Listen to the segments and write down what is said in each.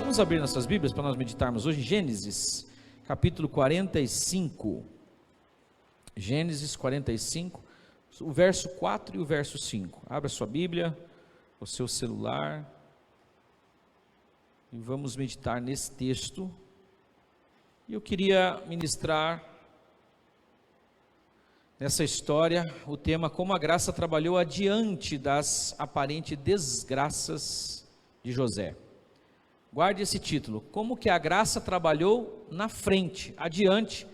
Vamos abrir nossas Bíblias para nós meditarmos hoje em Gênesis, capítulo 45. Gênesis 45, o verso 4 e o verso 5. Abra sua Bíblia, o seu celular, e vamos meditar nesse texto. E eu queria ministrar nessa história o tema: como a graça trabalhou adiante das aparentes desgraças de José. Guarde esse título: como que a graça trabalhou na frente, adiante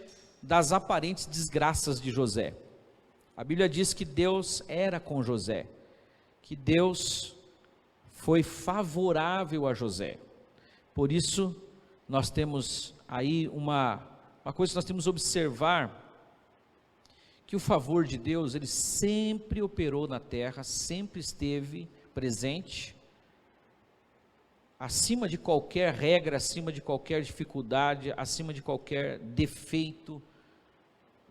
das aparentes desgraças de José. A Bíblia diz que Deus era com José, que Deus foi favorável a José. Por isso, nós temos aí uma coisa que nós temos que observar, que o favor de Deus, ele sempre operou na terra, sempre esteve presente, acima de qualquer regra, acima de qualquer dificuldade, acima de qualquer defeito.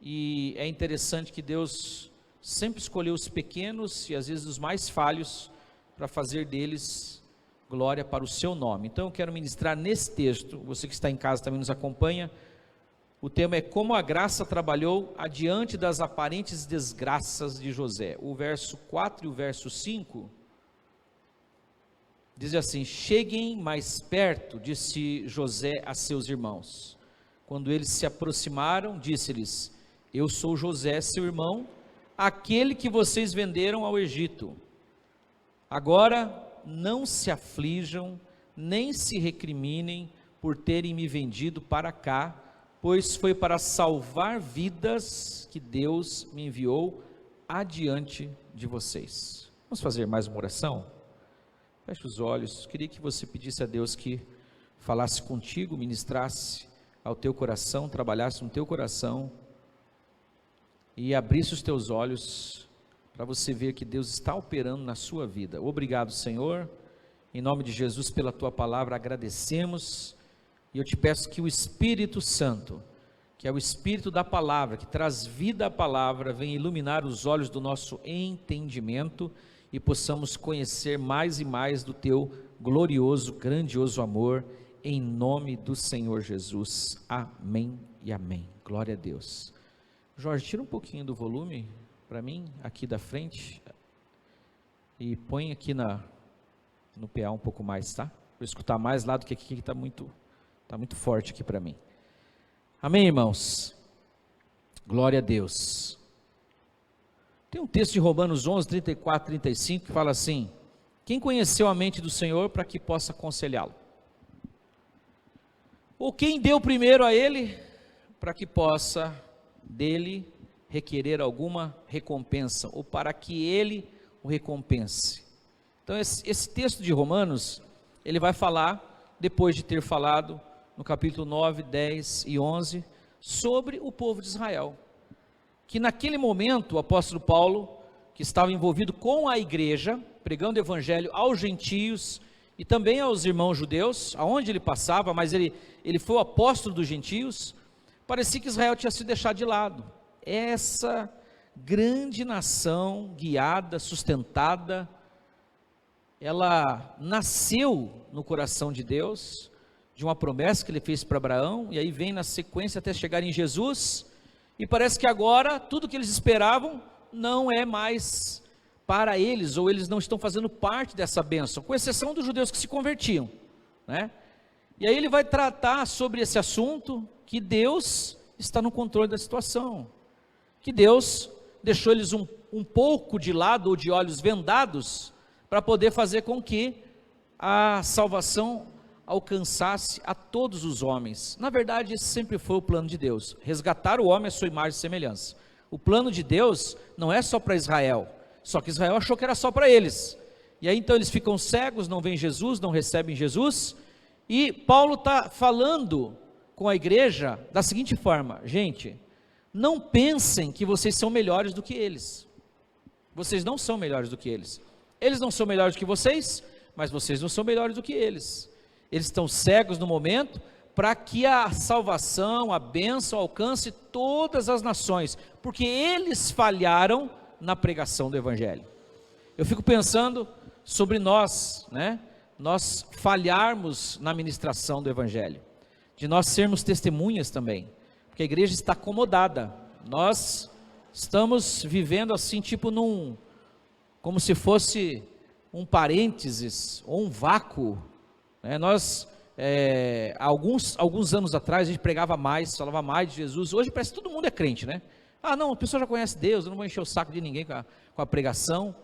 E é interessante que Deus sempre escolheu os pequenos e às vezes os mais falhos para fazer deles glória para o seu nome. Então eu quero ministrar nesse texto, você que está em casa também nos acompanha. O tema é como a graça trabalhou adiante das aparentes desgraças de José. O verso 4 e o verso 5 diz assim: cheguem mais perto, disse José a seus irmãos. Quando eles se aproximaram, disse-lhes: eu sou José, seu irmão, aquele que vocês venderam ao Egito. Agora não se aflijam, nem se recriminem por terem me vendido para cá, pois foi para salvar vidas que Deus me enviou adiante de vocês. Vamos fazer mais uma oração? Feche os olhos. Queria que você pedisse a Deus que falasse contigo, ministrasse ao teu coração, trabalhasse no teu coração e abrisse os teus olhos para você ver que Deus está operando na sua vida. Obrigado, Senhor, em nome de Jesus, pela tua palavra, agradecemos, e eu te peço que o Espírito Santo, que é o Espírito da palavra, que traz vida à palavra, venha iluminar os olhos do nosso entendimento e possamos conhecer mais e mais do teu glorioso, grandioso amor, em nome do Senhor Jesus. Amém e amém. Glória a Deus. Jorge, tira um pouquinho do volume para mim, aqui da frente, e põe aqui no PA um pouco mais, tá? Para eu escutar mais lá do que aqui, que está muito forte aqui para mim. Amém, irmãos? Glória a Deus. Tem um texto de Romanos 11, 34, 35, que fala assim: quem conheceu a mente do Senhor para que possa aconselhá-lo? Ou quem deu primeiro a ele para que possa dele requerer alguma recompensa, ou para que ele o recompense? Então esse texto de Romanos, ele vai falar, depois de ter falado no capítulo 9, 10 e 11, sobre o povo de Israel, que naquele momento o apóstolo Paulo, que estava envolvido com a igreja, pregando o evangelho aos gentios e também aos irmãos judeus, aonde ele passava, mas ele foi o apóstolo dos gentios, parecia que Israel tinha sido deixado de lado. Essa grande nação, guiada, sustentada, ela nasceu no coração de Deus, de uma promessa que ele fez para Abraão, e aí vem na sequência até chegar em Jesus, e parece que agora tudo que eles esperavam não é mais para eles, ou eles não estão fazendo parte dessa bênção, com exceção dos judeus que se convertiam, né? E aí ele vai tratar sobre esse assunto, que Deus está no controle da situação, que Deus deixou eles um pouco de lado, ou de olhos vendados, para poder fazer com que a salvação alcançasse a todos os homens. Na verdade, esse sempre foi o plano de Deus, resgatar o homem à sua imagem e semelhança. O plano de Deus não é só para Israel, só que Israel achou que era só para eles, e aí então eles ficam cegos, não veem Jesus, não recebem Jesus, e Paulo está falando com a igreja da seguinte forma: gente, não pensem que vocês são melhores do que eles, vocês não são melhores do que eles não são melhores do que vocês, mas vocês não são melhores do que eles estão cegos no momento, para que a salvação, a bênção alcance todas as nações, porque eles falharam na pregação do evangelho. Eu fico pensando sobre nós, né? nós falharmos na ministração do Evangelho, de nós sermos testemunhas também, porque a igreja está acomodada, nós estamos vivendo assim, tipo como se fosse um parênteses, ou um vácuo, né? Alguns anos atrás a gente pregava mais, falava mais de Jesus, hoje parece que todo mundo é crente, né? Ah não, a pessoa já conhece Deus, eu não vou encher o saco de ninguém com a pregação,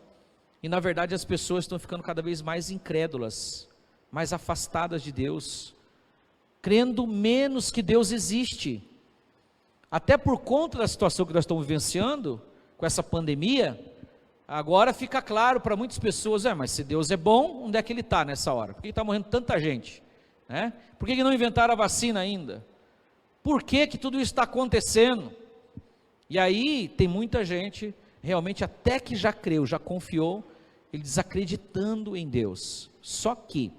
e na verdade as pessoas estão ficando cada vez mais incrédulas, mais afastadas de Deus, crendo menos que Deus existe, até por conta da situação que nós estamos vivenciando, com essa pandemia. Agora fica claro para muitas pessoas, mas se Deus é bom, onde é que Ele está nessa hora? Por que está morrendo tanta gente? Né? Por que não inventaram a vacina ainda? Por que tudo isso está acontecendo? E aí tem muita gente, realmente até que já creu, já confiou, ele desacreditando em Deus. Só que,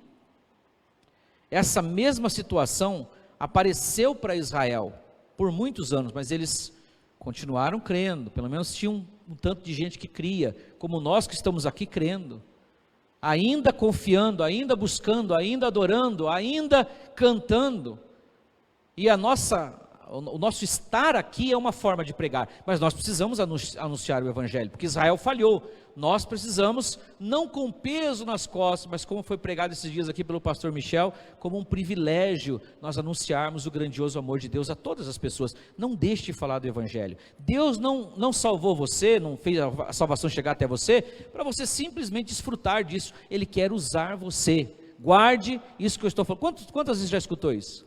essa mesma situação apareceu para Israel por muitos anos, mas eles continuaram crendo, pelo menos tinham um tanto de gente que cria, como nós que estamos aqui crendo, ainda confiando, ainda buscando, ainda adorando, ainda cantando, e o nosso estar aqui é uma forma de pregar, mas nós precisamos anunciar o Evangelho, porque Israel falhou, nós precisamos, não com peso nas costas, mas como foi pregado esses dias aqui pelo pastor Michel, como um privilégio, nós anunciarmos o grandioso amor de Deus a todas as pessoas. Não deixe de falar do Evangelho. Deus não salvou você, não fez a salvação chegar até você, para você simplesmente desfrutar disso, Ele quer usar você. Guarde isso que eu estou falando. Quantas vezes já escutou isso?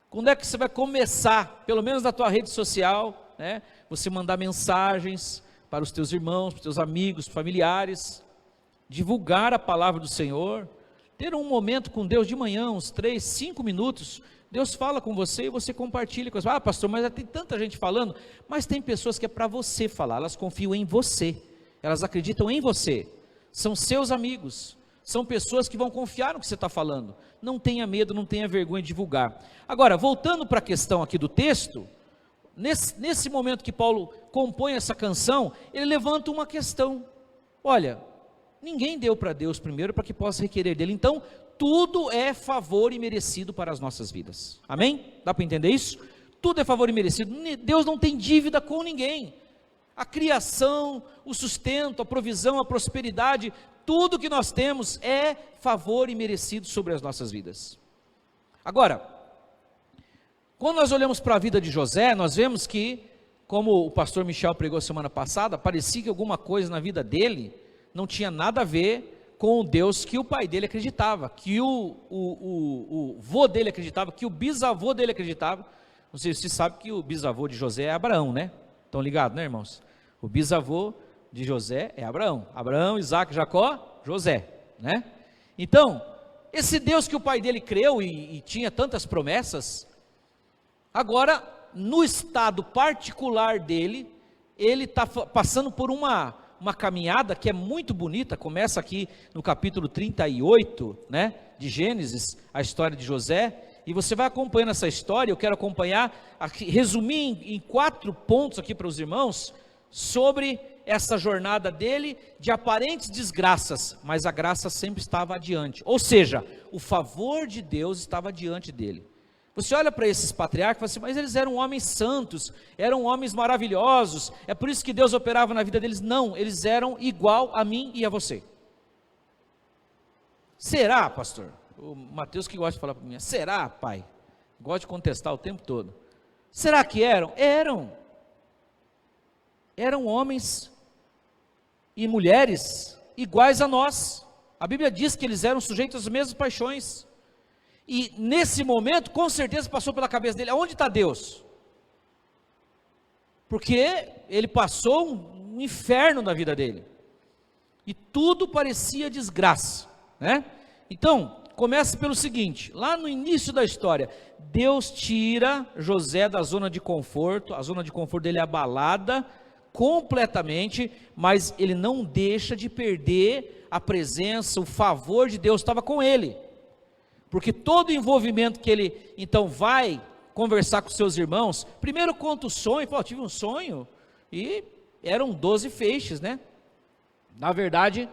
Quando é que você vai começar, pelo menos na tua rede social, né, você mandar mensagens para os teus irmãos, para os teus amigos, familiares, divulgar a palavra do Senhor, ter um momento com Deus de manhã, uns 3, 5 minutos, Deus fala com você e você compartilha com as pessoas. Pastor, mas tem tanta gente falando, mas tem pessoas que é para você falar, elas confiam em você, elas acreditam em você, são seus amigos, são pessoas que vão confiar no que você está falando, não tenha medo, não tenha vergonha de divulgar. Agora, voltando para a questão aqui do texto, nesse momento que Paulo compõe essa canção, ele levanta uma questão, olha, ninguém deu para Deus primeiro para que possa requerer dele, então tudo é favor e merecido para as nossas vidas, amém? Dá para entender isso? Tudo é favor e merecido, Deus não tem dívida com ninguém, a criação, o sustento, a provisão, a prosperidade, tudo que nós temos é favor e merecido sobre as nossas vidas. Agora, quando nós olhamos para a vida de José, nós vemos que, como o pastor Michel pregou semana passada, parecia que alguma coisa na vida dele não tinha nada a ver com o Deus que o pai dele acreditava, que o vô dele acreditava, que o bisavô dele acreditava. Não sei se você sabe que o bisavô de José é Abraão, né? Estão ligados, né, irmãos? O bisavô de José é Abraão. Abraão, Isaac, Jacó, José, né? Então, esse Deus que o pai dele creu e tinha tantas promessas, agora, no estado particular dele, ele está passando por uma caminhada que é muito bonita, começa aqui no capítulo 38, né, de Gênesis, a história de José, e você vai acompanhando essa história. Eu quero acompanhar, resumir em 4 pontos aqui para os irmãos, sobre essa jornada dele, de aparentes desgraças, mas a graça sempre estava adiante, ou seja, o favor de Deus estava diante dele. Você olha para esses patriarcas e fala assim, mas eles eram homens santos, eram homens maravilhosos, é por isso que Deus operava na vida deles. Não, eles eram igual a mim e a você. Será, pastor? O Mateus que gosta de falar para mim, será, pai? Gosta de contestar o tempo todo. Será que eram? Eram homens e mulheres iguais a nós. A Bíblia diz que eles eram sujeitos às mesmas paixões. E nesse momento, com certeza passou pela cabeça dele, aonde está Deus? Porque ele passou um inferno na vida dele, e tudo parecia desgraça, né? Então, começa pelo seguinte, lá no início da história, Deus tira José da zona de conforto, a zona de conforto dele é abalada completamente, mas ele não deixa de perder a presença, o favor de Deus estava com ele, porque todo o envolvimento que ele, então, vai conversar com seus irmãos, primeiro conta o sonho, fala, tive um sonho, e eram 12 feixes, né? Na verdade,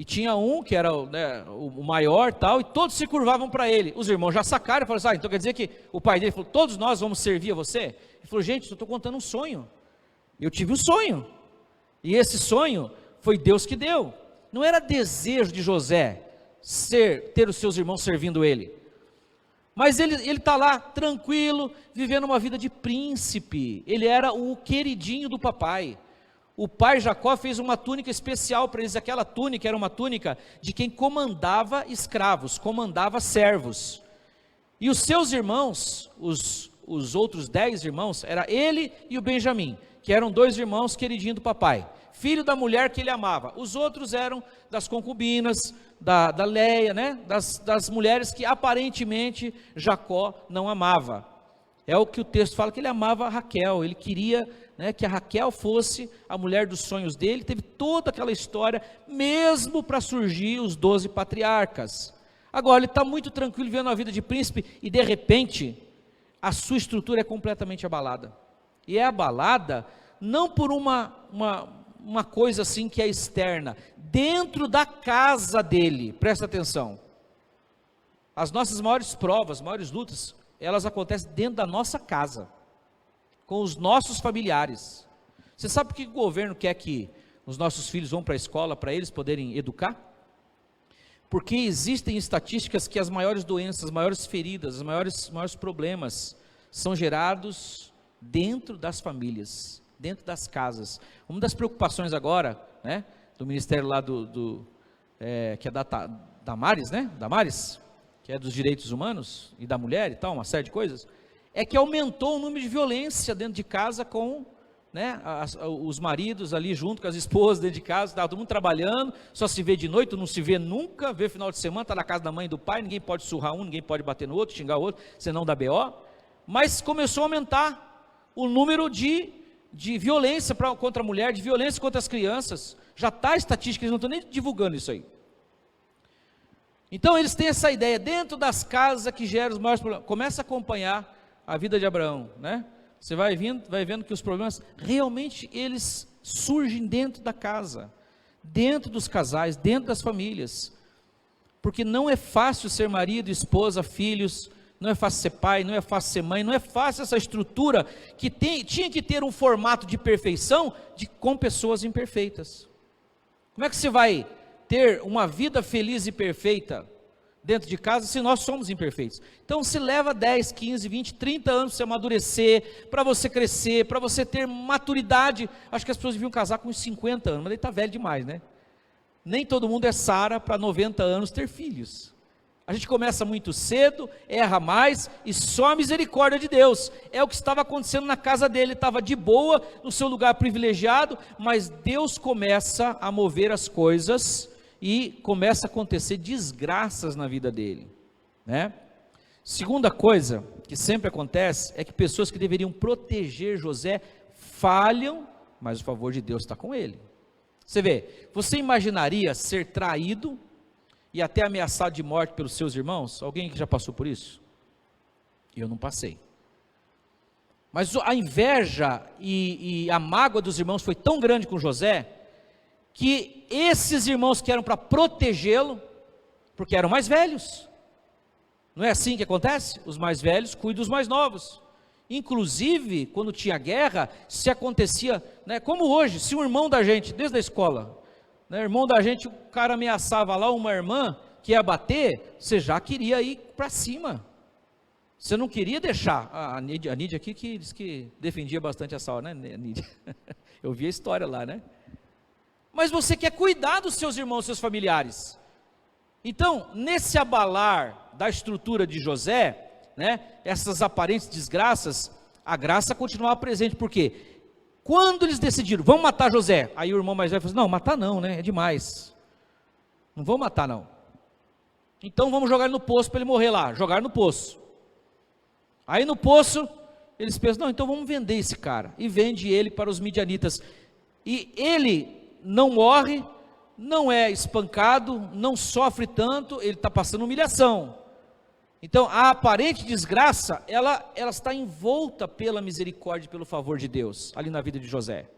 e tinha um que era, né, o maior tal, e todos se curvavam para ele. Os irmãos já sacaram e falaram assim, então quer dizer que o pai dele falou, todos nós vamos servir a você? Ele falou, gente, eu estou contando um sonho, eu tive um sonho, e esse sonho foi Deus que deu, não era desejo de José ter os seus irmãos servindo ele, mas ele está lá tranquilo, vivendo uma vida de príncipe, ele era o queridinho do papai. O pai Jacó fez uma túnica especial para eles, aquela túnica era uma túnica de quem comandava escravos, comandava servos, e os seus irmãos, os outros 10 irmãos, era ele e o Benjamim, que eram 2 irmãos queridinhos do papai, filho da mulher que ele amava. Os outros eram das concubinas, da Leia, né? das mulheres que aparentemente Jacó não amava. É o que o texto fala, que ele amava a Raquel, ele queria, né, que a Raquel fosse a mulher dos sonhos dele. Teve toda aquela história, mesmo para surgir os 12 patriarcas. Agora ele está muito tranquilo, vivendo a vida de príncipe, e de repente, a sua estrutura é completamente abalada, e é abalada, não por uma coisa assim que é externa, dentro da casa dele. Presta atenção, as nossas maiores provas, maiores lutas, elas acontecem dentro da nossa casa, com os nossos familiares. Você sabe por que o governo quer que os nossos filhos vão para a escola, para eles poderem educar? Porque existem estatísticas que as maiores doenças, as maiores feridas, os maiores problemas são gerados dentro das famílias, dentro das casas. Uma das preocupações agora, né, do ministério lá que é da Damares, né, Damares, que é dos direitos humanos e da mulher e tal, uma série de coisas, é que aumentou o número de violência dentro de casa com, né, os maridos ali junto com as esposas dentro de casa, tá todo mundo trabalhando, só se vê de noite, não se vê nunca, vê final de semana, está na casa da mãe e do pai, ninguém pode surrar um, ninguém pode bater no outro, xingar o outro, senão dá BO, mas começou a aumentar o número de violência contra a mulher, de violência contra as crianças. Já está a estatística, eles não estão nem divulgando isso aí. Então eles têm essa ideia, dentro das casas que geram os maiores problemas. Começa a acompanhar a vida de Abraão, né? Você vai vendo que os problemas, realmente eles surgem dentro da casa, dentro dos casais, dentro das famílias, porque não é fácil ser marido, esposa, filhos, não é fácil ser pai, não é fácil ser mãe, não é fácil essa estrutura que tinha que ter um formato de perfeição com pessoas imperfeitas. Como é que você vai ter uma vida feliz e perfeita dentro de casa se nós somos imperfeitos? Então se leva 10, 15, 20, 30 anos para você amadurecer, para você crescer, para você ter maturidade. Acho que as pessoas deviam casar com uns 50 anos, mas ele está velho demais, né? Nem todo mundo é Sara para 90 anos ter filhos. A gente começa muito cedo, erra mais, e só a misericórdia de Deus. É o que estava acontecendo na casa dele, estava de boa, no seu lugar privilegiado, mas Deus começa a mover as coisas, e começa a acontecer desgraças na vida dele, né? Segunda coisa que sempre acontece, é que pessoas que deveriam proteger José, falham, mas o favor de Deus está com ele. Você vê, você imaginaria ser traído, e até ameaçado de morte pelos seus irmãos? Alguém que já passou por isso? Eu não passei. Mas a inveja e a mágoa dos irmãos foi tão grande com José, que esses irmãos que eram para protegê-lo, porque eram mais velhos, não é assim que acontece? Os mais velhos cuidam dos mais novos. Inclusive, quando tinha guerra, se acontecia, né, como hoje, se um irmão da gente, desde a escola, né, irmão da gente, o cara ameaçava lá uma irmã que ia bater, você já queria ir para cima, você não queria deixar. A Nídia aqui que diz que defendia bastante essa hora, né, Nídia? Eu vi a história lá, né? Mas você quer cuidar dos seus irmãos, seus familiares. Então, nesse abalar da estrutura de José, né, essas aparentes desgraças, a graça continuava presente. Por quê? Quando eles decidiram, vamos matar José, aí o irmão mais velho falou assim, não, matar não, né, é demais, não vamos matar não, então vamos jogar ele no poço para ele morrer lá. Jogar no poço. Aí no poço, eles pensam, não, então vamos vender esse cara, e vende ele para os midianitas, e ele não morre, não é espancado, não sofre tanto, ele está passando humilhação. Então a aparente desgraça, ela está envolta pela misericórdia e pelo favor de Deus, ali na vida de José.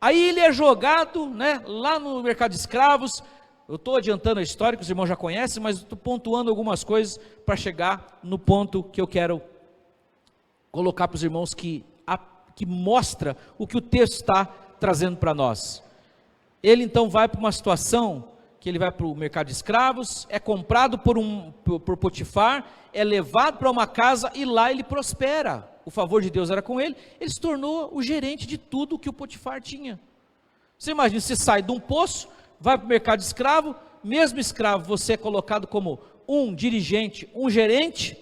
Aí ele é jogado, né, lá no mercado de escravos, eu estou adiantando a história que os irmãos já conhecem, mas estou pontuando algumas coisas para chegar no ponto que eu quero colocar para os irmãos que mostra o que o texto está trazendo para nós. Ele então vai para uma situação que ele vai para o mercado de escravos, é comprado por Potifar, é levado para uma casa e lá ele prospera. O favor de Deus era com ele, ele se tornou o gerente de tudo que o Potifar tinha. Você imagina, você sai de um poço, vai para o mercado de escravo, mesmo escravo, você é colocado como um dirigente, um gerente.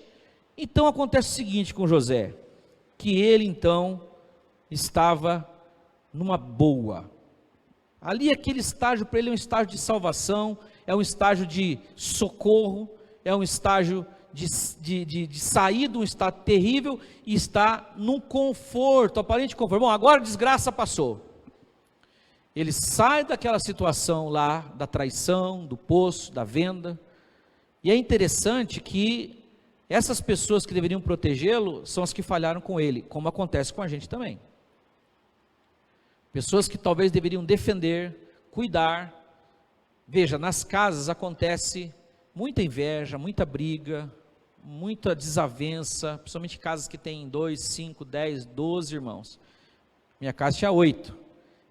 Então acontece o seguinte com José, que ele então estava numa boa. Ali aquele estágio para ele é um estágio de salvação, é um estágio de socorro, é um estágio de sair de um estado terrível e estar num conforto, aparente conforto. Bom, agora a desgraça passou. Ele sai daquela situação lá, da traição, do poço, da venda, e é interessante que essas pessoas que deveriam protegê-lo são as que falharam com ele, como acontece com a gente também. Pessoas que talvez deveriam defender, cuidar. Veja, nas casas acontece muita inveja, muita briga, muita desavença, principalmente casas que têm 2, 5, 10, 12 irmãos. Minha casa tinha 8.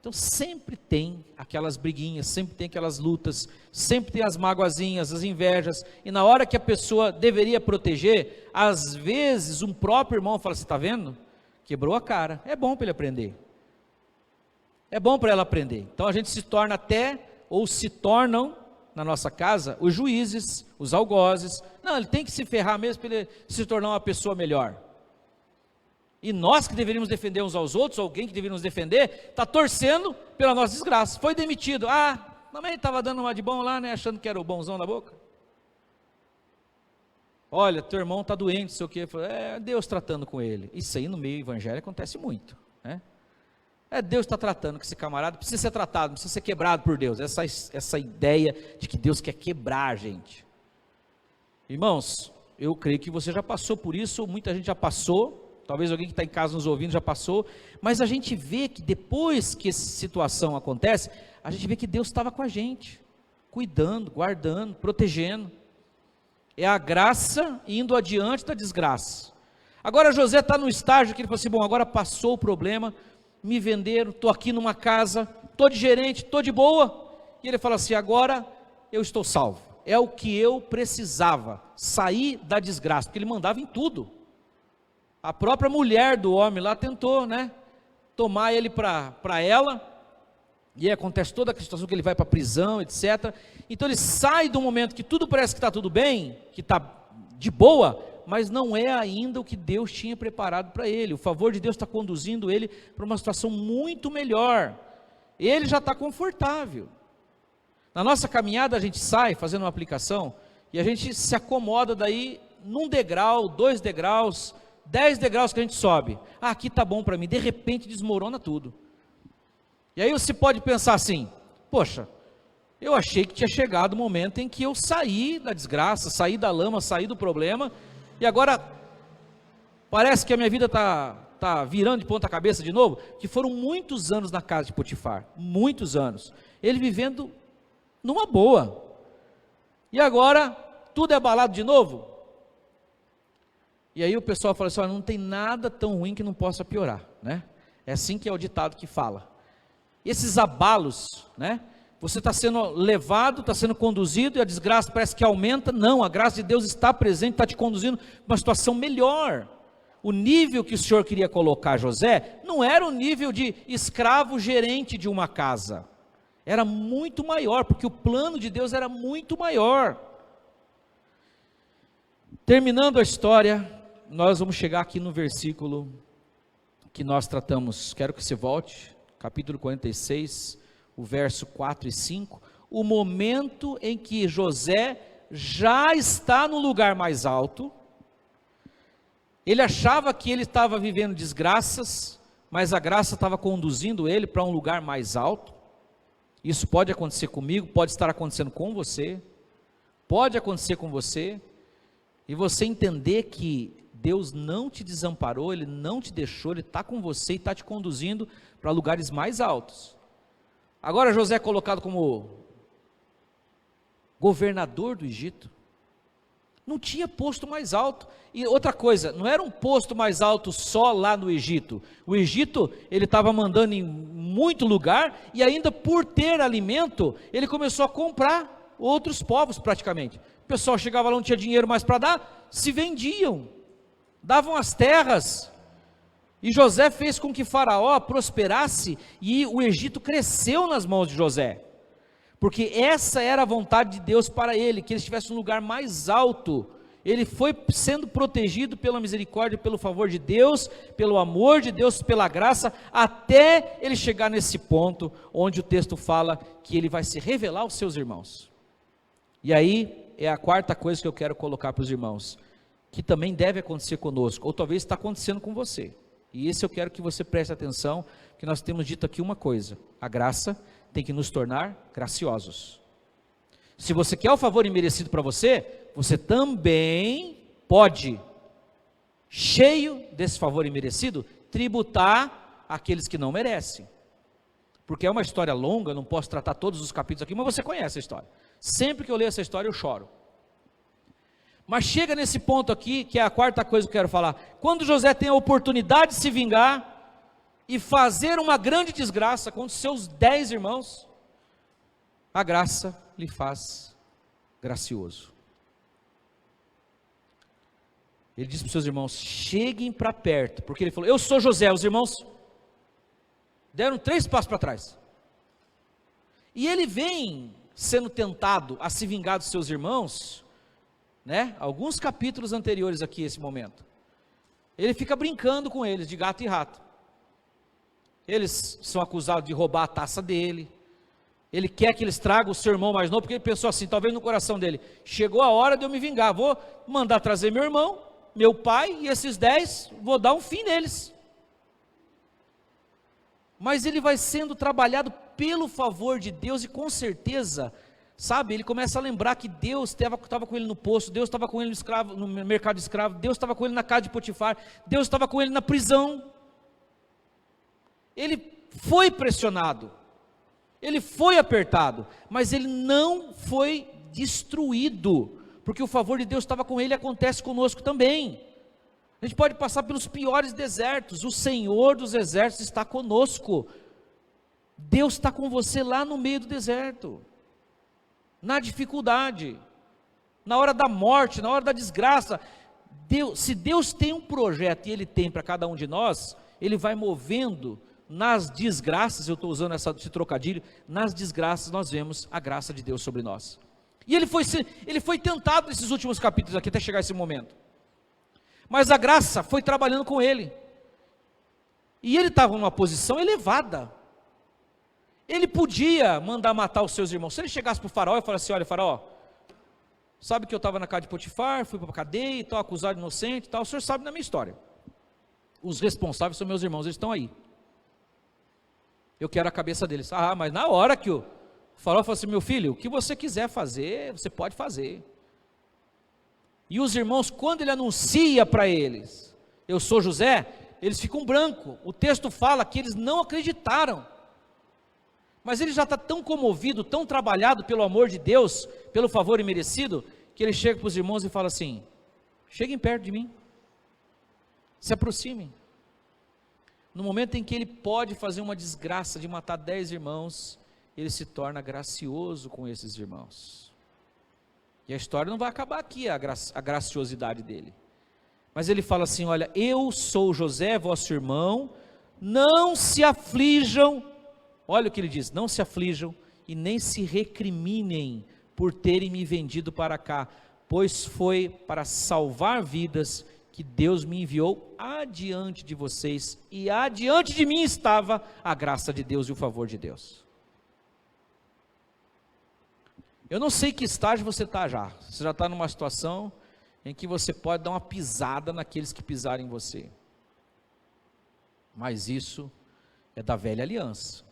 Então sempre tem aquelas briguinhas, sempre tem aquelas lutas, sempre tem as magoazinhas, as invejas, e na hora que a pessoa deveria proteger, às vezes um próprio irmão fala, você está vendo? Quebrou a cara, é bom para ele aprender. É bom para ela aprender. Então a gente se torna até, ou se tornam, na nossa casa, os juízes, os algozes. Não, ele tem que se ferrar mesmo para ele se tornar uma pessoa melhor. E nós que deveríamos defender uns aos outros, alguém que deveria nos defender, está torcendo pela nossa desgraça. Foi demitido. Também estava dando uma de bom lá, né? Achando que era o bonzão da boca. Olha, teu irmão está doente, sei o quê. É Deus tratando com ele. Isso aí no meio evangélico acontece muito, né? Deus está tratando com esse camarada, precisa ser tratado, precisa ser quebrado por Deus. Essa ideia de que Deus quer quebrar a gente. Irmãos, eu creio que você já passou por isso, muita gente já passou, talvez alguém que está em casa nos ouvindo já passou, mas a gente vê que depois que essa situação acontece, a gente vê que Deus estava com a gente, cuidando, guardando, protegendo. É a graça indo adiante da desgraça. Agora José está no estágio que ele falou assim, bom, agora passou o problema, me venderam, estou aqui numa casa, estou de gerente, estou de boa, e ele fala assim, agora eu estou salvo, é o que eu precisava, sair da desgraça, porque ele mandava em tudo. A própria mulher do homem lá tentou, né, tomar ele para ela, e aí acontece toda a situação que ele vai para a prisão, etc. Então ele sai do momento que tudo parece que está tudo bem, que está de boa, mas não é ainda o que Deus tinha preparado para ele. O favor de Deus está conduzindo ele para uma situação muito melhor. Ele já está confortável. Na nossa caminhada a gente sai fazendo uma aplicação e a gente se acomoda daí num degrau, 2 degraus, 10 degraus que a gente sobe. Aqui está bom para mim, de repente desmorona tudo. E aí você pode pensar assim, poxa, eu achei que tinha chegado o momento em que eu saí da desgraça, saí da lama, saí do problema, e agora parece que a minha vida está virando de ponta cabeça de novo, que foram muitos anos na casa de Potifar, muitos anos, ele vivendo numa boa, e agora tudo é abalado de novo. E aí o pessoal fala assim, não tem nada tão ruim que não possa piorar, né? É assim que é o ditado que fala. Esses abalos, né? Você está sendo levado, está sendo conduzido e a desgraça parece que aumenta. Não, a graça de Deus está presente, está te conduzindo para uma situação melhor. O nível que o Senhor queria colocar José não era o nível de escravo gerente de uma casa. Era muito maior, porque o plano de Deus era muito maior. Terminando a história, nós vamos chegar aqui no versículo que nós tratamos. Quero que você volte, capítulo 46, o verso 4 e 5, o momento em que José já está no lugar mais alto. Ele achava que ele estava vivendo desgraças, mas a graça estava conduzindo ele para um lugar mais alto. Isso pode acontecer comigo, pode estar acontecendo com você, pode acontecer com você, e você entender que Deus não te desamparou, Ele não te deixou, Ele está com você e está te conduzindo para lugares mais altos. Agora José é colocado como governador do Egito. Não tinha posto mais alto. E outra coisa, não era um posto mais alto só lá no Egito. O Egito, ele estava mandando em muito lugar, e ainda por ter alimento, ele começou a comprar outros povos praticamente. O pessoal chegava lá, não tinha dinheiro mais para dar, se vendiam, davam as terras. E José fez com que Faraó prosperasse, e o Egito cresceu nas mãos de José. Porque essa era a vontade de Deus para ele, que ele estivesse num lugar mais alto. Ele foi sendo protegido pela misericórdia, pelo favor de Deus, pelo amor de Deus, pela graça, até ele chegar nesse ponto, onde o texto fala que ele vai se revelar aos seus irmãos. E aí, é a quarta coisa que eu quero colocar para os irmãos, que também deve acontecer conosco, ou talvez está acontecendo com você. E esse eu quero que você preste atenção, que nós temos dito aqui uma coisa: a graça tem que nos tornar graciosos. Se você quer o favor imerecido para você, você também pode, cheio desse favor imerecido, tributar aqueles que não merecem. Porque é uma história longa, eu não posso tratar todos os capítulos aqui, mas você conhece a história. Sempre que eu leio essa história eu choro. Mas chega nesse ponto aqui, que é a quarta coisa que eu quero falar. Quando José tem a oportunidade de se vingar e fazer uma grande desgraça com os seus 10 irmãos, a graça lhe faz gracioso. Ele diz para os seus irmãos: cheguem para perto, porque ele falou: eu sou José. Os irmãos deram 3 passos para trás. E ele vem sendo tentado a se vingar dos seus irmãos, né? Alguns capítulos anteriores aqui, esse momento. Ele fica brincando com eles, de gato e rato. Eles são acusados de roubar a taça dele. Ele quer que eles tragam o seu irmão mais novo, porque ele pensou assim, talvez no coração dele: chegou a hora de eu me vingar, vou mandar trazer meu irmão, meu pai, e esses 10, vou dar um fim neles. Mas ele vai sendo trabalhado pelo favor de Deus, e com certeza, sabe, ele começa a lembrar que Deus estava com ele no poço, Deus estava com ele no mercado de escravo, Deus estava com ele na casa de Potifar, Deus estava com ele na prisão. Ele foi pressionado, ele foi apertado, mas ele não foi destruído, porque o favor de Deus estava com ele. Acontece conosco também. A gente pode passar pelos piores desertos, o Senhor dos exércitos está conosco. Deus está com você lá no meio do deserto, na dificuldade, na hora da morte, na hora da desgraça. Se Deus tem um projeto, e Ele tem para cada um de nós, Ele vai movendo nas desgraças. Eu estou usando esse trocadilho, nas desgraças nós vemos a graça de Deus sobre nós. E ele foi tentado nesses últimos capítulos aqui, até chegar esse momento, mas a graça foi trabalhando com ele, e ele estava numa posição elevada. Ele podia mandar matar os seus irmãos. Se ele chegasse para o faraó e falasse assim: olha, faraó, sabe que eu estava na casa de Potifar, fui para a cadeia e tal, acusado de inocente e tal, o senhor sabe da minha história, os responsáveis são meus irmãos, eles estão aí, eu quero a cabeça deles. Ah, mas na hora que o faraó falou assim: meu filho, o que você quiser fazer, você pode fazer. E os irmãos, quando ele anuncia para eles: eu sou José, eles ficam branco. O texto fala que eles não acreditaram, mas ele já está tão comovido, tão trabalhado pelo amor de Deus, pelo favor imerecido, que ele chega para os irmãos e fala assim: cheguem perto de mim, se aproximem. No momento em que ele pode fazer uma desgraça de matar 10 irmãos, ele se torna gracioso com esses irmãos. E a história não vai acabar aqui, a graciosidade dele. Mas ele fala assim: olha, eu sou José, vosso irmão, não se aflijam. Olha o que ele diz: não se aflijam e nem se recriminem por terem me vendido para cá, pois foi para salvar vidas que Deus me enviou adiante de vocês, e adiante de mim estava a graça de Deus e o favor de Deus. Eu não sei que estágio você está já. Você já está numa situação em que você pode dar uma pisada naqueles que pisarem em você. Mas isso é da velha aliança,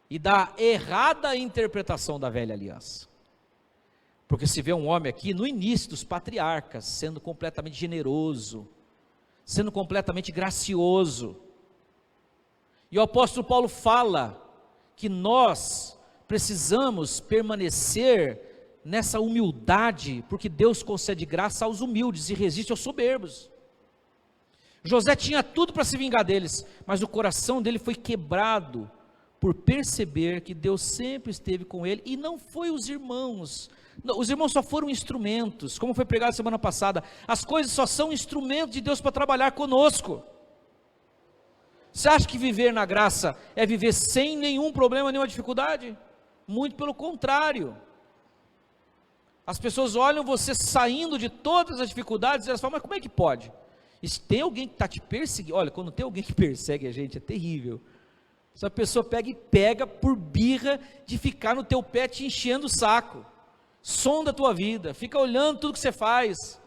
e da errada interpretação da velha aliança. Porque se vê um homem aqui, no início dos patriarcas, sendo completamente generoso, sendo completamente gracioso. E o apóstolo Paulo fala que nós precisamos permanecer nessa humildade, porque Deus concede graça aos humildes e resiste aos soberbos. José tinha tudo para se vingar deles, mas o coração dele foi quebrado por perceber que Deus sempre esteve com ele, e não foi os irmãos. Os irmãos só foram instrumentos, como foi pregado semana passada. As coisas só são instrumentos de Deus para trabalhar conosco. Você acha que viver na graça é viver sem nenhum problema, nenhuma dificuldade? Muito pelo contrário. As pessoas olham você saindo de todas as dificuldades e elas falam, mas como é que pode? E se tem alguém que está te perseguindo, olha, quando tem alguém que persegue a gente, é terrível. Essa pessoa pega por birra de ficar no teu pé te enchendo o saco, sonda a tua vida, fica olhando tudo que você faz,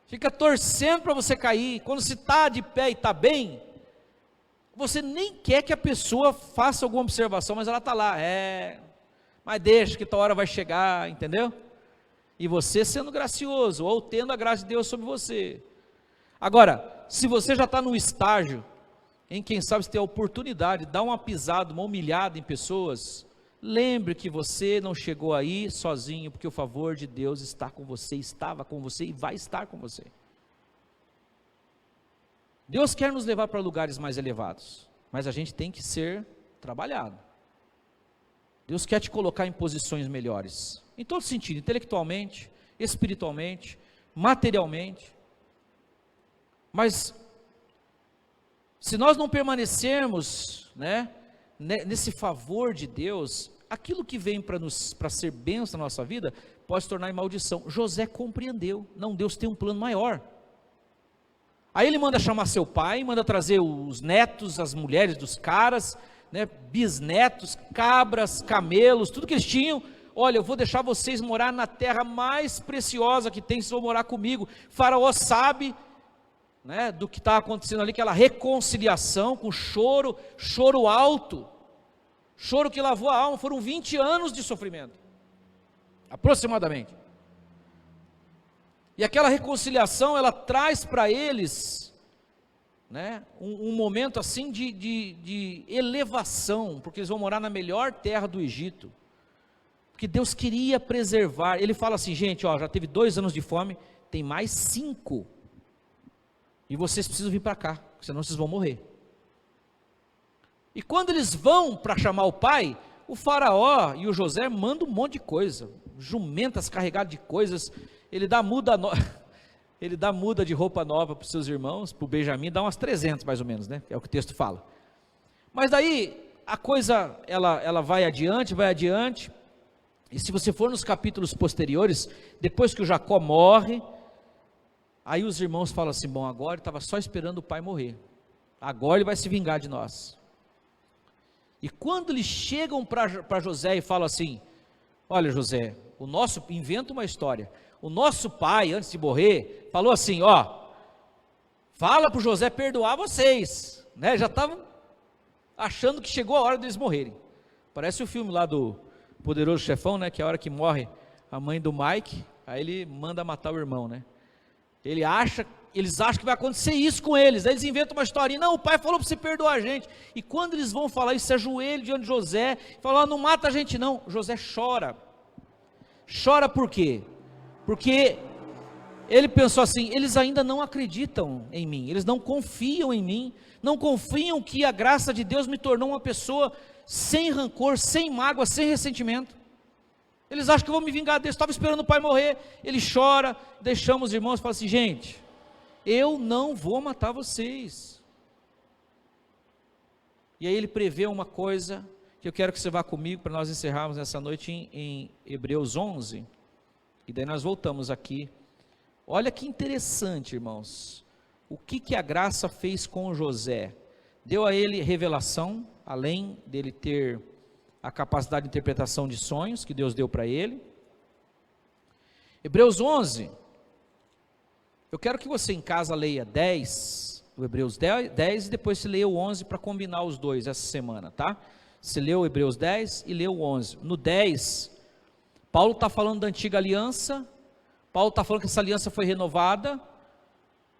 fica torcendo para você cair. Quando se está de pé e está bem, você nem quer que a pessoa faça alguma observação, mas ela está lá, mas deixa que tua hora vai chegar, entendeu? E você sendo gracioso, ou tendo a graça de Deus sobre você. Agora, se você já está num estágio em quem sabe você tem a oportunidade de dar uma pisada, uma humilhada em pessoas, lembre que você não chegou aí sozinho, porque o favor de Deus está com você, estava com você e vai estar com você. Deus quer nos levar para lugares mais elevados, mas a gente tem que ser trabalhado. Deus quer te colocar em posições melhores, em todo sentido, intelectualmente, espiritualmente, materialmente. Mas, se nós não permanecermos, nesse favor de Deus, aquilo que vem para ser bênção na nossa vida, pode se tornar em maldição. José compreendeu, não, Deus tem um plano maior. Aí ele manda chamar seu pai, manda trazer os netos, as mulheres dos caras, bisnetos, cabras, camelos, tudo que eles tinham. Olha, eu vou deixar vocês morar na terra mais preciosa que tem, vocês vão morar comigo. Faraó sabe do que está acontecendo ali, aquela reconciliação com choro alto, choro que lavou a alma. Foram 20 anos de sofrimento, aproximadamente, e aquela reconciliação, ela traz para eles, um momento assim de elevação, porque eles vão morar na melhor terra do Egito, porque Deus queria preservar. Ele fala assim, gente, já teve 2 anos de fome, tem mais 5, e vocês precisam vir para cá, senão vocês vão morrer. E quando eles vão para chamar o pai, o faraó e o José mandam um monte de coisa, jumentas carregadas de coisas. Ele dá muda de roupa nova para os seus irmãos, para o Benjamim, dá umas 300 mais ou menos, é o que o texto fala. Mas daí a coisa, ela vai adiante, e se você for nos capítulos posteriores, depois que o Jacó morre, aí os irmãos falam assim, bom, agora ele estava só esperando o pai morrer, agora ele vai se vingar de nós. E quando eles chegam para José e falam assim, olha José, inventa uma história, o nosso pai, antes de morrer, falou assim, fala para o José perdoar vocês, já estavam achando que chegou a hora deles morrerem. Parece o filme lá do Poderoso Chefão, que é a hora que morre a mãe do Mike, aí ele manda matar o irmão, eles acham que vai acontecer isso com eles, aí eles inventam uma historinha, não, o pai falou para você perdoar a gente, e quando eles vão falar isso, se ajoelha diante de José, fala, não mata a gente não. José chora por quê? Porque ele pensou assim, eles ainda não acreditam em mim, eles não confiam em mim, não confiam que a graça de Deus me tornou uma pessoa sem rancor, sem mágoa, sem ressentimento. Eles acham que eu vou me vingar deles, estava esperando o pai morrer. Ele chora, deixamos os irmãos e fala assim, gente, eu não vou matar vocês. E aí ele prevê uma coisa, que eu quero que você vá comigo, para nós encerrarmos nessa noite em Hebreus 11, e daí nós voltamos aqui. Olha que interessante, irmãos, o que a graça fez com José? Deu a ele revelação, além dele ter a capacidade de interpretação de sonhos, que Deus deu para ele. Hebreus 11, eu quero que você em casa leia 10, o Hebreus 10, e depois você leia o 11, para combinar os dois essa semana, tá? Você leu o Hebreus 10 e leu o 11, no 10, Paulo está falando da antiga aliança, Paulo está falando que essa aliança foi renovada,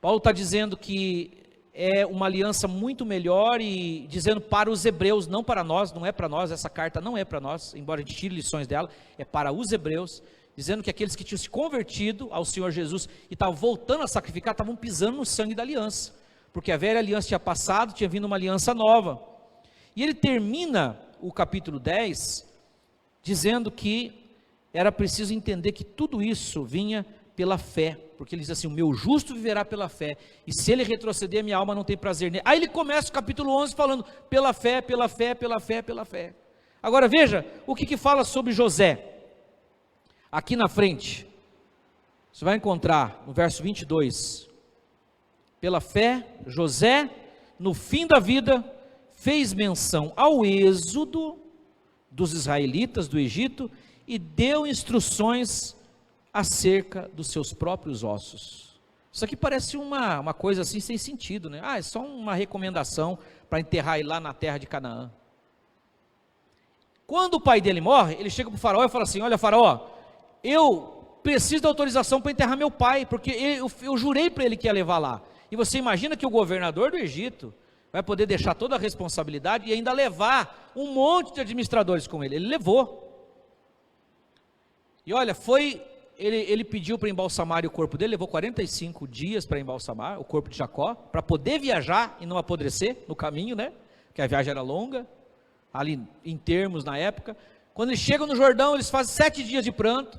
Paulo está dizendo que é uma aliança muito melhor, e dizendo para os hebreus, não para nós, não é para nós, essa carta não é para nós, embora a gente tire lições dela, é para os hebreus, dizendo que aqueles que tinham se convertido ao Senhor Jesus e estavam voltando a sacrificar, estavam pisando no sangue da aliança, porque a velha aliança tinha passado, tinha vindo uma aliança nova. E ele termina o capítulo 10 dizendo que era preciso entender que tudo isso vinha pela fé, porque ele diz assim: o meu justo viverá pela fé, e se ele retroceder, a minha alma não tem prazer nele. Aí ele começa o capítulo 11 falando pela fé, pela fé, pela fé, pela fé. Agora veja o que fala sobre José. Aqui na frente, você vai encontrar no verso 22, pela fé, José, no fim da vida, fez menção ao êxodo dos israelitas do Egito e deu instruções acerca dos seus próprios ossos. Isso aqui parece uma coisa assim sem sentido, né? É só uma recomendação para enterrar ele lá na terra de Canaã. Quando o pai dele morre, ele chega para o faraó e fala assim: olha, faraó, eu preciso da autorização para enterrar meu pai, porque eu jurei para ele que ia levar lá. E você imagina que o governador do Egito vai poder deixar toda a responsabilidade e ainda levar um monte de administradores com ele. Ele levou. E olha, ele pediu para embalsamar o corpo dele, levou 45 dias para embalsamar o corpo de Jacó, para poder viajar e não apodrecer no caminho, né? Porque a viagem era longa, ali em termos na época. Quando eles chegam no Jordão, eles fazem 7 dias de pranto.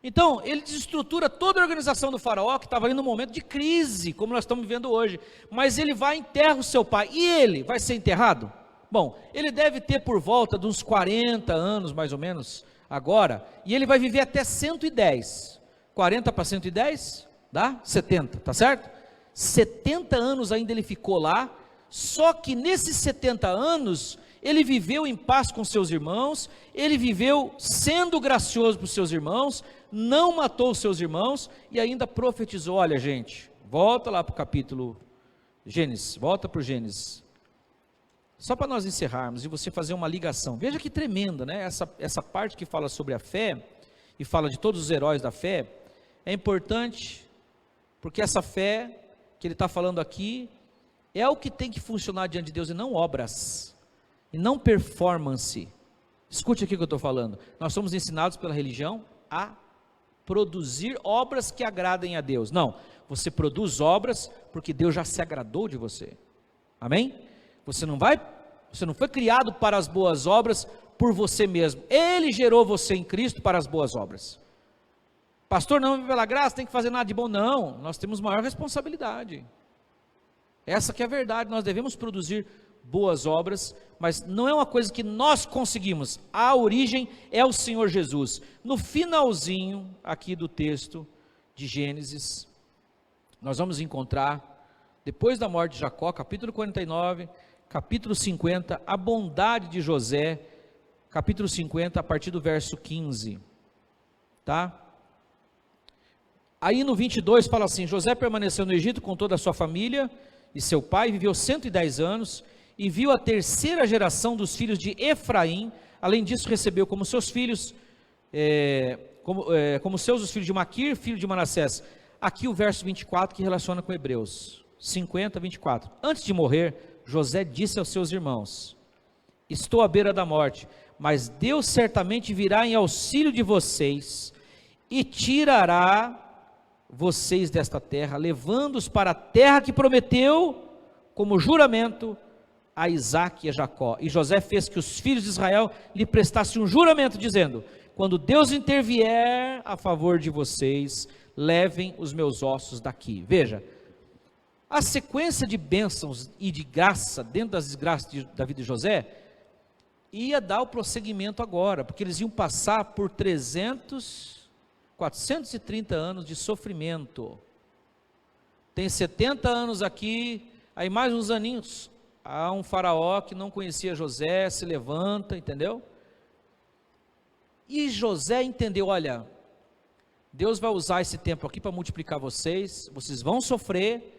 Então, ele desestrutura toda a organização do faraó, que estava ali num momento de crise, como nós estamos vivendo hoje. Mas ele vai e enterra o seu pai. E ele vai ser enterrado? Bom, ele deve ter por volta de uns 40 anos, mais ou menos, agora. E ele vai viver até 110. 40 para 110? Dá? 70, tá certo? 70 anos ainda ele ficou lá. Só que nesses 70 anos, ele viveu em paz com seus irmãos, ele viveu sendo gracioso para os seus irmãos, não matou os seus irmãos e ainda profetizou. Olha, gente, volta lá para o capítulo Gênesis, volta para o Gênesis, só para nós encerrarmos e você fazer uma ligação. Veja que tremenda, né? Essa parte que fala sobre a fé e fala de todos os heróis da fé, é importante, porque essa fé que ele está falando aqui é o que tem que funcionar diante de Deus e não obras, e não performance. Escute aqui o que eu estou falando. Nós somos ensinados pela religião a produzir obras que agradem a Deus. Não, você produz obras porque Deus já se agradou de você. Amém? Você não foi criado para as boas obras por você mesmo. Ele gerou você em Cristo para as boas obras. Pastor, não, pela graça, tem que fazer nada de bom. Não, nós temos maior responsabilidade. Essa que é a verdade, nós devemos produzir boas obras, mas não é uma coisa que nós conseguimos. A origem é o Senhor Jesus. No finalzinho aqui do texto de Gênesis, nós vamos encontrar, depois da morte de Jacó, capítulo 49, capítulo 50, a bondade de José, capítulo 50, a partir do verso 15, tá? Aí no 22 fala assim: José permaneceu no Egito com toda a sua família e seu pai, viveu 110 anos, e viu a terceira geração dos filhos de Efraim. Além disso, recebeu como seus filhos, como seus os filhos de Maquir, filho de Manassés. Aqui o verso 24 que relaciona com Hebreus 50, 24. Antes de morrer, José disse aos seus irmãos: estou à beira da morte, mas Deus certamente virá em auxílio de vocês e tirará vocês desta terra, levando-os para a terra que prometeu como juramento a Isaque e a Jacó. E José fez que os filhos de Israel lhe prestassem um juramento, dizendo: quando Deus intervier a favor de vocês, levem os meus ossos daqui. Veja, a sequência de bênçãos e de graça, dentro das desgraças da vida de José, ia dar o prosseguimento agora, porque eles iam passar por 430 anos de sofrimento. Tem 70 anos aqui, aí mais uns aninhos, há um faraó que não conhecia José, se levanta, entendeu? E José entendeu: olha, Deus vai usar esse tempo aqui para multiplicar vocês vão sofrer,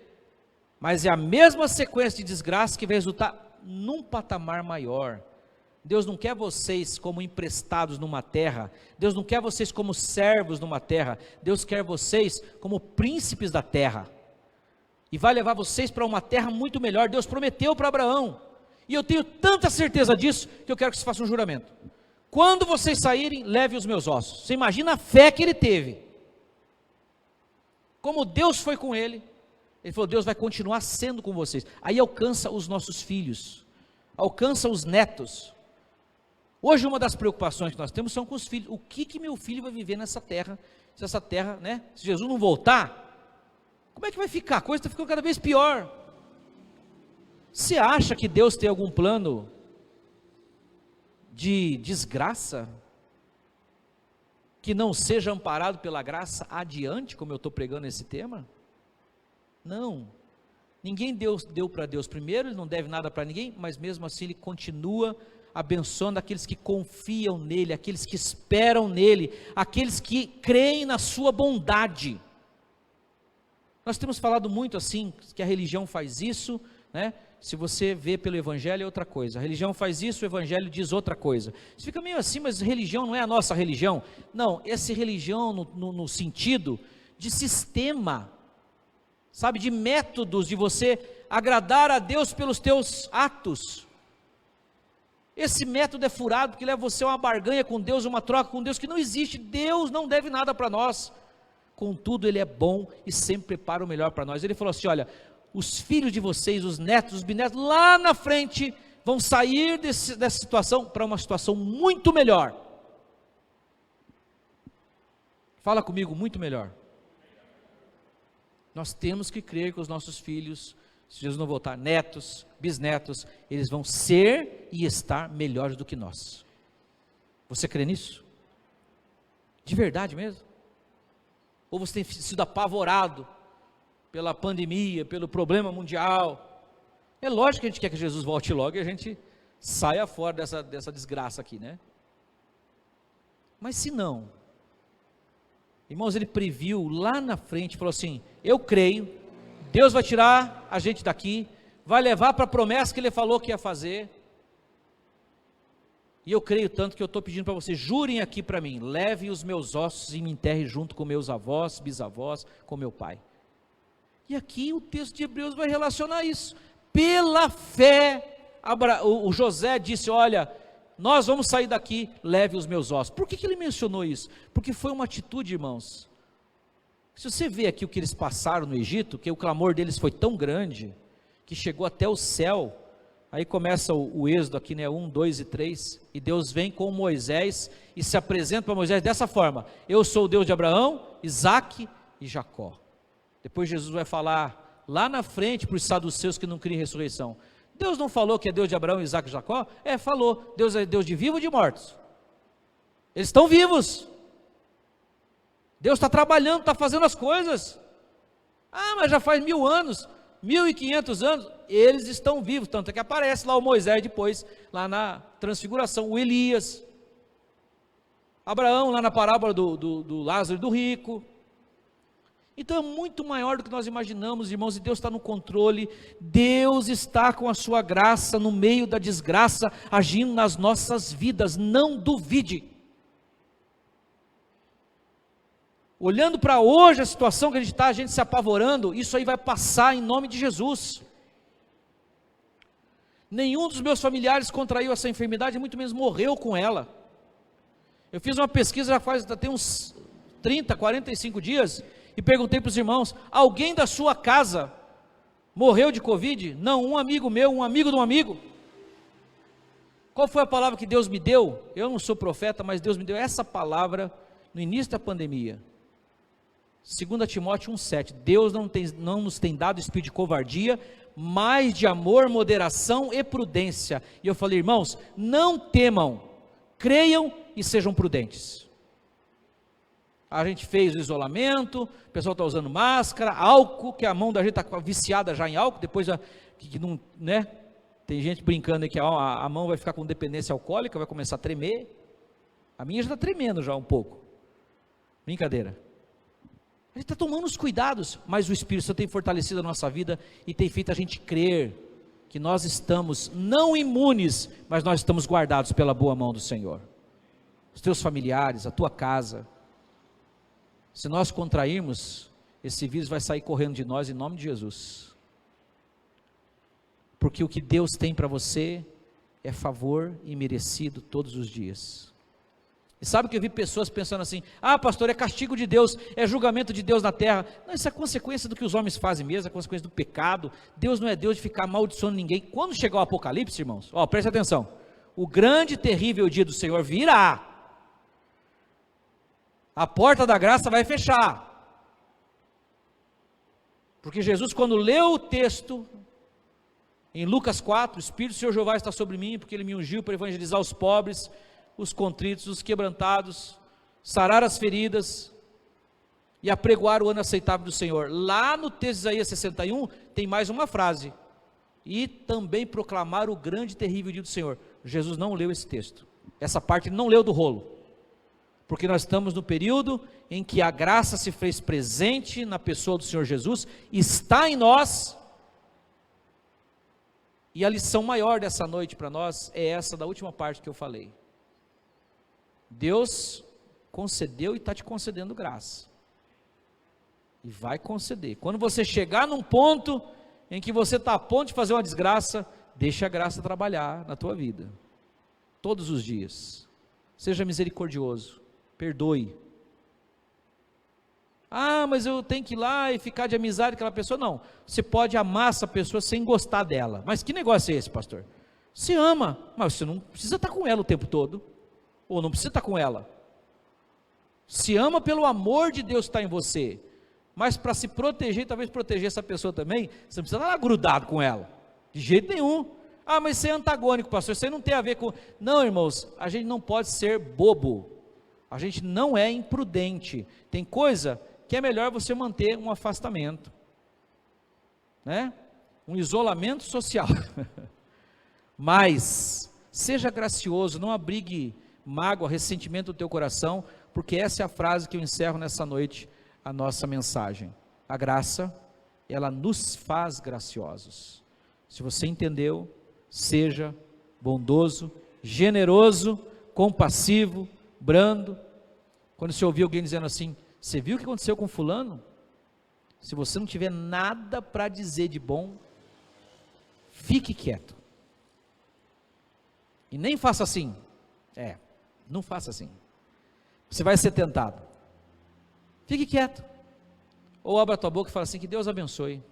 mas é a mesma sequência de desgraça que vai resultar num patamar maior. Deus não quer vocês como emprestados numa terra, Deus não quer vocês como servos numa terra, Deus quer vocês como príncipes da terra, e vai levar vocês para uma terra muito melhor. Deus prometeu para Abraão, e eu tenho tanta certeza disso, que eu quero que você faça um juramento. quando vocês saírem, leve os meus ossos. Você imagina a fé que ele teve, como Deus foi com ele. Ele falou, Deus vai continuar sendo com vocês. Aí alcança os nossos filhos, alcança os netos. Hoje uma das preocupações que nós temos são com os filhos. O que meu filho vai viver nessa terra, se essa terra, né, se Jesus não voltar, como é que vai ficar? A coisa está ficando cada vez pior. Você acha que Deus tem algum plano de desgraça, que não seja amparado pela graça adiante, como eu estou pregando esse tema? Não, ninguém deu para Deus primeiro, ele não deve nada para ninguém, mas mesmo assim ele continua abençoando aqueles que confiam nele, aqueles que esperam nele, aqueles que creem na sua bondade. Nós temos falado muito assim, que a religião faz isso, né? Se você vê pelo evangelho é outra coisa, a religião faz isso, o evangelho diz outra coisa. Você fica meio assim, mas religião não é a nossa religião? Não, essa religião no sentido de sistema, sabe, de métodos, de você agradar a Deus pelos teus atos. Esse método é furado, porque leva você a uma barganha com Deus, uma troca com Deus, que não existe. Deus não deve nada para nós, contudo ele é bom e sempre prepara o melhor para nós. Ele falou assim, olha, os filhos de vocês, os netos, os bisnetos, lá na frente, vão sair dessa situação, para uma situação muito melhor. Fala comigo, muito melhor. Nós temos que crer que os nossos filhos, se Jesus não voltar, netos, bisnetos, eles vão ser e estar melhores do que nós. Você crê nisso? De verdade mesmo? Ou você tem sido apavorado pela pandemia, pelo problema mundial? É lógico que a gente quer que Jesus volte logo e a gente saia fora dessa desgraça aqui, né? Mas se não, irmãos, ele previu lá na frente, falou assim, eu creio, Deus vai tirar a gente daqui, vai levar para a promessa que ele falou que ia fazer, e eu creio tanto que eu estou pedindo para vocês, jurem aqui para mim, levem os meus ossos e me enterrem junto com meus avós, bisavós, com meu pai. E aqui o texto de Hebreus vai relacionar isso, pela fé, o José disse, olha, nós vamos sair daqui, leve os meus ossos. Por que ele mencionou isso? Porque foi uma atitude, irmãos. Se você vê aqui o que eles passaram no Egito, que o clamor deles foi tão grande, que chegou até o céu, aí começa o êxodo aqui, né, 1, 2 e 3, e Deus vem com Moisés, e se apresenta para Moisés dessa forma, eu sou o Deus de Abraão, Isaque e Jacó. Depois Jesus vai falar, lá na frente, para os saduceus que não criam ressurreição, Deus não falou que é Deus de Abraão, Isaque e Jacó? Falou, Deus é Deus de vivos e de mortos, eles estão vivos, Deus está trabalhando, está fazendo as coisas, mas já faz 1000 anos, 1500 anos, eles estão vivos, tanto é que aparece lá o Moisés depois, lá na transfiguração, o Elias, Abraão lá na parábola do Lázaro e do rico. Então é muito maior do que nós imaginamos, irmãos, e Deus está no controle, Deus está com a sua graça no meio da desgraça, agindo nas nossas vidas, não duvide. Olhando para hoje a situação que a gente está, a gente se apavorando, isso aí vai passar em nome de Jesus. Nenhum dos meus familiares contraiu essa enfermidade, muito menos morreu com ela. Eu fiz uma pesquisa tem uns 30, 45 dias, e perguntei para os irmãos, alguém da sua casa morreu de Covid? Não, um amigo meu, um amigo de um amigo. Qual foi a palavra que Deus me deu? Eu não sou profeta, mas Deus me deu essa palavra no início da pandemia. 2 Timóteo 1,7, Deus não nos tem dado espírito de covardia, mas de amor, moderação e prudência. E eu falei, irmãos, não temam, creiam e sejam prudentes. A gente fez o isolamento, o pessoal está usando máscara, álcool, que a mão da gente está viciada já em álcool, depois que não, né? Tem gente brincando aí que a mão vai ficar com dependência alcoólica, vai começar a tremer. A minha já está tremendo já um pouco. Brincadeira. A gente está tomando os cuidados, mas o Espírito Santo tem fortalecido a nossa vida e tem feito a gente crer que nós estamos não imunes, mas nós estamos guardados pela boa mão do Senhor. Os teus familiares, a tua casa. Se nós contrairmos, esse vírus vai sair correndo de nós em nome de Jesus. Porque o que Deus tem para você é favor imerecido todos os dias. E sabe que eu vi pessoas pensando assim: ah, pastor, é castigo de Deus, é julgamento de Deus na terra. Não, isso é consequência do que os homens fazem mesmo, é consequência do pecado. Deus não é Deus de ficar amaldiçoando ninguém. Quando chegar o Apocalipse, irmãos, ó, preste atenção, o grande e terrível dia do Senhor virá, a porta da graça vai fechar, porque Jesus, quando leu o texto, em Lucas 4, o Espírito do Senhor Jeová está sobre mim, porque Ele me ungiu para evangelizar os pobres, os contritos, os quebrantados, sarar as feridas, e apregoar o ano aceitável do Senhor. Lá no texto de Isaías 61, tem mais uma frase: e também proclamar o grande e terrível dia do Senhor. Jesus não leu esse texto, essa parte ele não leu do rolo, porque nós estamos no período em que a graça se fez presente na pessoa do Senhor Jesus, está em nós, e a lição maior dessa noite para nós é essa da última parte que eu falei. Deus concedeu e está te concedendo graça, e vai conceder. Quando você chegar num ponto em que você está a ponto de fazer uma desgraça, deixa a graça trabalhar na tua vida, todos os dias. Seja misericordioso, perdoe. Ah, mas eu tenho que ir lá e ficar de amizade com aquela pessoa. Não, você pode amar essa pessoa sem gostar dela. Mas que negócio é esse, pastor? Você ama, mas você não precisa estar com ela o tempo todo, ou não precisa estar com ela. Se ama pelo amor de Deus que está em você, mas para se proteger, talvez proteger essa pessoa também, você não precisa estar lá grudado com ela, de jeito nenhum. Ah, mas você é antagônico, pastor, isso aí não tem a ver com... Não, irmãos, a gente não pode ser bobo, a gente não é imprudente. Tem coisa que é melhor você manter um afastamento, né? Um isolamento social. Mas seja gracioso, não abrigue mágoa, ressentimento do teu coração, porque essa é a frase que eu encerro nessa noite a nossa mensagem. A graça, ela nos faz graciosos. Se você entendeu, seja bondoso, generoso, compassivo, brando. Quando você ouvir alguém dizendo assim: você viu o que aconteceu com fulano? Se você não tiver nada para dizer de bom, fique quieto. E nem faça assim. Não faça assim. Você vai ser tentado. Fique quieto. Ou abra a tua boca e fala assim: que Deus abençoe.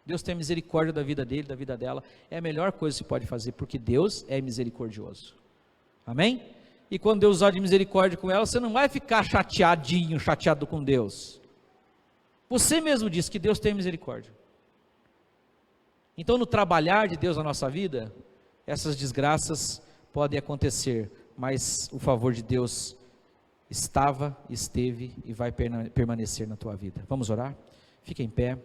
Deus tenha misericórdia da vida dele, da vida dela. É a melhor coisa que você pode fazer, porque Deus é misericordioso. Amém? E quando Deus usar de misericórdia com ela, você não vai ficar chateado com Deus. Você mesmo disse que Deus tem misericórdia. Então, no trabalhar de Deus na nossa vida, essas desgraças podem acontecer, mas o favor de Deus estava, esteve e vai permanecer na tua vida. Vamos orar? Fica em pé,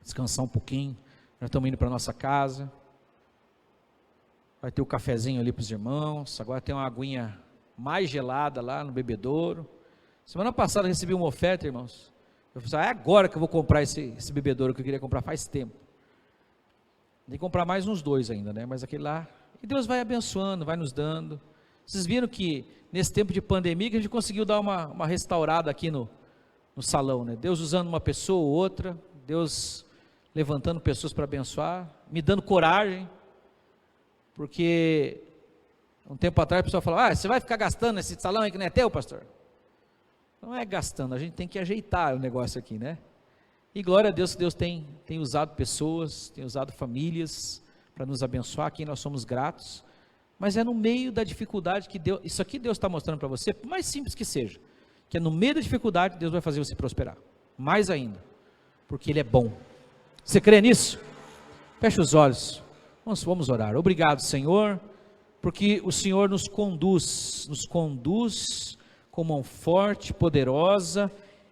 descansar um pouquinho. Nós estamos indo para a nossa casa. Vai ter o cafezinho ali para os irmãos. Agora tem uma aguinha mais gelada lá no bebedouro. Semana passada eu recebi uma oferta, irmãos. Eu falei: é agora que eu vou comprar esse bebedouro que eu queria comprar faz tempo. Tem que comprar mais uns 2 ainda, né? Mas aquele lá. E Deus vai abençoando, vai nos dando. Vocês viram que nesse tempo de pandemia que a gente conseguiu dar uma restaurada aqui no salão, né? Deus usando uma pessoa ou outra, Deus levantando pessoas para abençoar, me dando coragem, porque um tempo atrás a pessoa falou: você vai ficar gastando esse salão aí que não é teu, pastor? Não é gastando, a gente tem que ajeitar o negócio aqui, né? E glória a Deus que Deus tem usado pessoas, tem usado famílias para nos abençoar, a quem nós somos gratos. Mas é no meio da dificuldade que Deus, isso aqui Deus está mostrando para você, por mais simples que seja, que é no meio da dificuldade Deus vai fazer você prosperar, mais ainda, porque Ele é bom. Você crê nisso? Feche os olhos, vamos orar. Obrigado, Senhor, porque o Senhor nos conduz com mão forte, poderosa,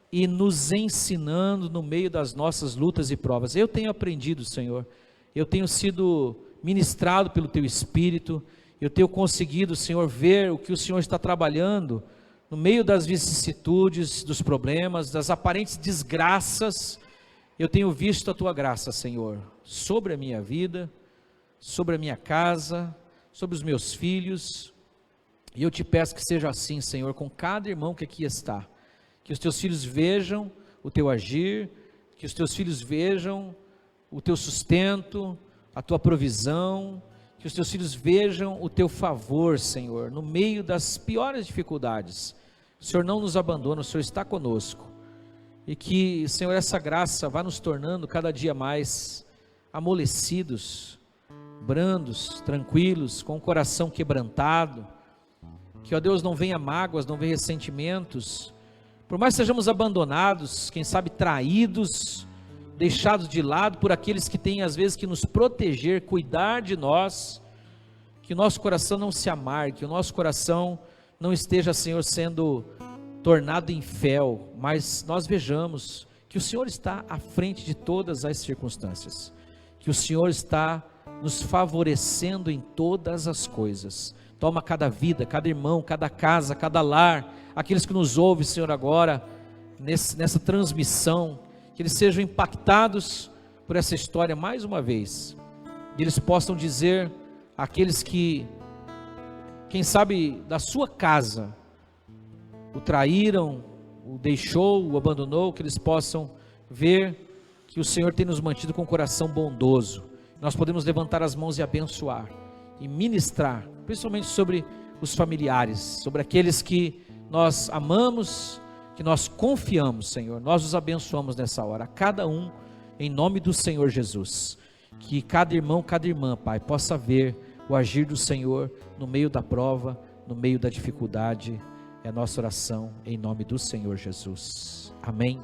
e nos ensinando no meio das nossas lutas e provas. Eu tenho aprendido, Senhor, eu tenho sido ministrado pelo Teu Espírito, eu tenho conseguido, Senhor, ver o que o Senhor está trabalhando no meio das vicissitudes, dos problemas, das aparentes desgraças. Eu tenho visto a Tua graça, Senhor, sobre a minha vida, sobre a minha casa, sobre os meus filhos, e eu te peço que seja assim, Senhor, com cada irmão que aqui está, que os Teus filhos vejam o Teu agir, que os Teus filhos vejam o Teu sustento, a Tua provisão, que os teus filhos vejam o teu favor, Senhor, no meio das piores dificuldades. O Senhor não nos abandona, o Senhor está conosco. E que, Senhor, essa graça vá nos tornando cada dia mais amolecidos, brandos, tranquilos, com o coração quebrantado. Que, ó Deus, não venha mágoas, não venha ressentimentos. Por mais que sejamos abandonados, quem sabe traídos, deixados de lado por aqueles que têm às vezes que nos proteger, cuidar de nós, que o nosso coração não se amargue, que o nosso coração não esteja, Senhor, sendo tornado em fel, mas nós vejamos que o Senhor está à frente de todas as circunstâncias, que o Senhor está nos favorecendo em todas as coisas. Toma cada vida, cada irmão, cada casa, cada lar, aqueles que nos ouvem, Senhor, agora, nessa transmissão, que eles sejam impactados por essa história mais uma vez, e eles possam dizer, aqueles que, quem sabe, da sua casa, o traíram, o deixou, o abandonou, que eles possam ver que o Senhor tem nos mantido com o coração bondoso. Nós podemos levantar as mãos e abençoar, e ministrar, principalmente sobre os familiares, sobre aqueles que nós amamos, que nós confiamos, Senhor. Nós os abençoamos nessa hora, cada um, em nome do Senhor Jesus. Que cada irmão, cada irmã, Pai, possa ver o agir do Senhor no meio da prova, no meio da dificuldade. É a nossa oração em nome do Senhor Jesus. Amém.